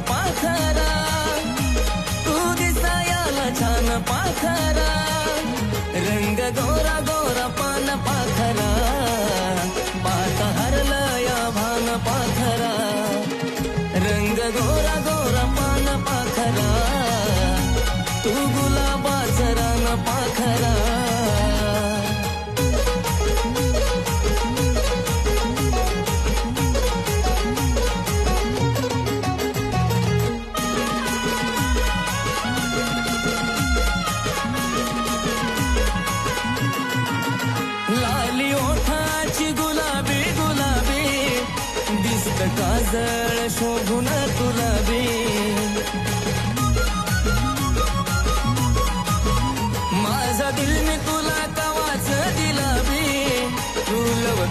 पाखरा, तू दिसायाला छान पाखरा, रंग गोरा गोरा पान पाखरा, पात हरलं या भान पाखरा, रंग गोरा गोरा पान पाखरा, तू गुलाबाचं रान पाखरा. लाली ओठाची गुलाबी गुलाबी, दिसत काजळ शोभून तुला बी,